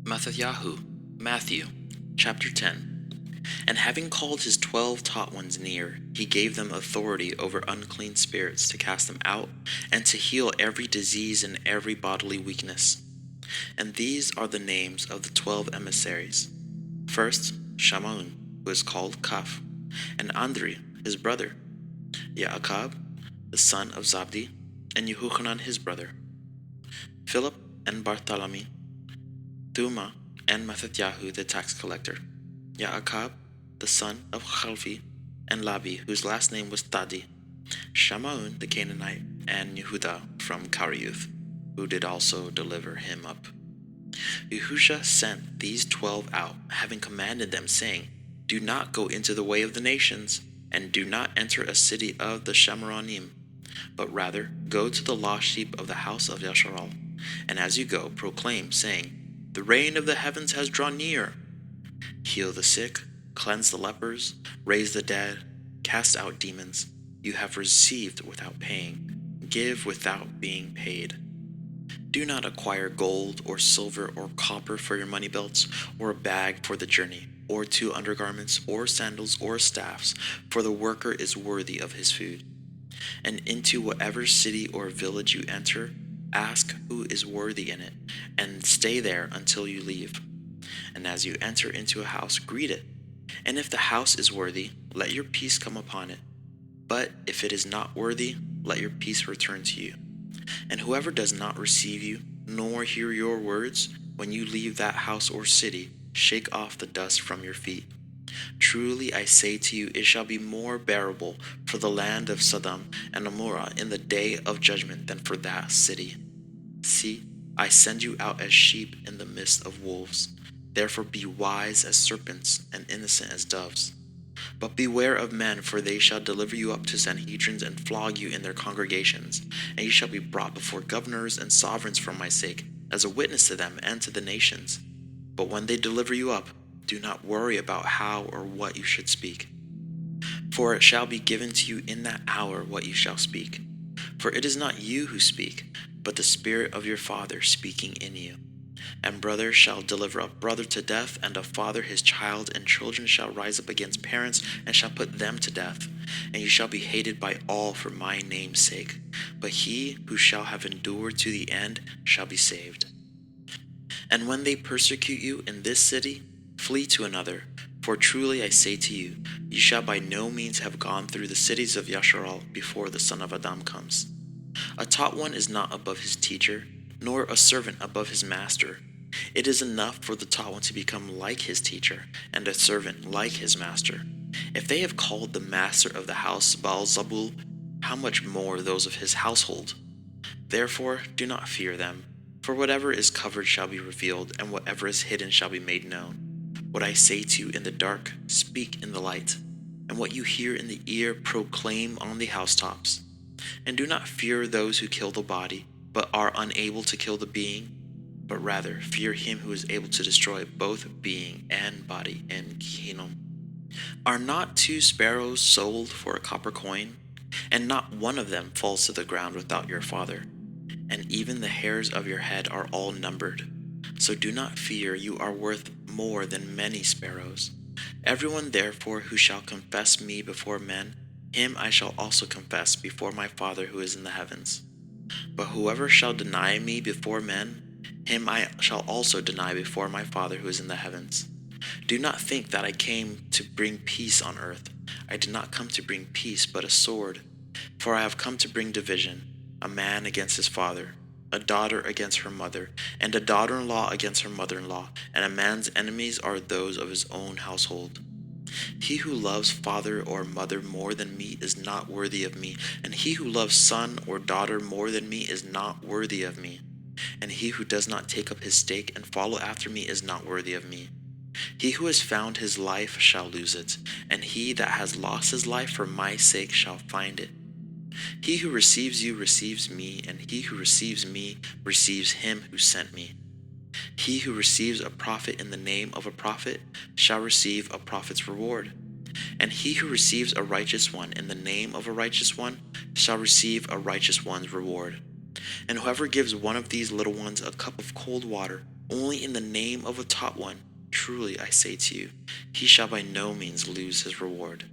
MxxYhu Matthew chapter 10. And having called his 12 taught ones near, he gave them authority over unclean spirits to cast them out, and to heal every disease and every bodily weakness. And these are the names of the 12 emissaries. First, Shammai, who is called Kaf, and Andri, his brother, Yaakov, the son of Zabdi, and Yehuchanan his brother, Philip and Bartholomew, Thuma and MxxYhu the tax collector, Yaakov, the son of Chalfi, and Labi, whose last name was Tadi, Shammai the Canaanite, and Yehuda from Kariuth, who did also deliver him up. Yahusha sent these 12 out, having commanded them, saying, Do not go into the way of the nations, and do not enter a city of the Shemaranim, but rather go to the lost sheep of the house of Yasharal. And as you go, proclaim, saying, The reign of the heavens has drawn near. Heal the sick, cleanse the lepers, raise the dead, cast out demons. You have received without paying, give without being paid. Do not acquire gold or silver or copper for your money belts, or a bag for the journey, or 2 undergarments, or sandals, or staffs, for the worker is worthy of his food. And into whatever city or village you enter, ask who is worthy in it, and stay there until you leave. And as you enter into a house, greet it. And if the house is worthy, let your peace come upon it. But if it is not worthy, let your peace return to you. And whoever does not receive you, nor hear your words, when you leave that house or city, shake off the dust from your feet. Truly I say to you, it shall be more bearable for the land of Sodom and Gomorrah in the day of judgment than for that city. See, I send you out as sheep in the midst of wolves. Therefore be wise as serpents and innocent as doves. But beware of men, for they shall deliver you up to Sanhedrins and flog you in their congregations, and you shall be brought before governors and sovereigns for my sake, as a witness to them and to the nations. But when they deliver you up, do not worry about how or what you should speak. For it shall be given to you in that hour what you shall speak. For it is not you who speak, but the Spirit of your Father speaking in you. And brother shall deliver up brother to death, and a father his child, and children shall rise up against parents, and shall put them to death. And you shall be hated by all for my name's sake. But he who shall have endured to the end shall be saved. And when they persecute you in this city, flee to another. For truly I say to you, you shall by no means have gone through the cities of Yasharal before the Son of Adam comes. A taught one is not above his teacher, nor a servant above his master. It is enough for the taught one to become like his teacher, and a servant like his master. If they have called the master of the house Baal-zebul, how much more those of his household? Therefore do not fear them, for whatever is covered shall be revealed, and whatever is hidden shall be made known. What I say to you in the dark, speak in the light, and what you hear in the ear, proclaim on the housetops. And do not fear those who kill the body, but are unable to kill the being, but rather fear him who is able to destroy both being and body in Gehenna. Are not 2 sparrows sold for a copper coin? And not one of them falls to the ground without your Father. And even the hairs of your head are all numbered. So do not fear, you are worth more than many sparrows. Everyone therefore who shall confess me before men, him I shall also confess before my Father who is in the heavens. But whoever shall deny me before men, him I shall also deny before my Father who is in the heavens. Do not think that I came to bring peace on earth. I did not come to bring peace, but a sword. For I have come to bring division, a man against his father, a daughter against her mother, and a daughter-in-law against her mother-in-law, and a man's enemies are those of his own household. He who loves father or mother more than me is not worthy of me, and he who loves son or daughter more than me is not worthy of me. And he who does not take up his stake and follow after me is not worthy of me. He who has found his life shall lose it, and he that has lost his life for my sake shall find it. He who receives you receives me, and he who receives me receives him who sent me. He who receives a prophet in the name of a prophet shall receive a prophet's reward. And he who receives a righteous one in the name of a righteous one shall receive a righteous one's reward. And whoever gives one of these little ones a cup of cold water only in the name of a taught one, truly I say to you, he shall by no means lose his reward.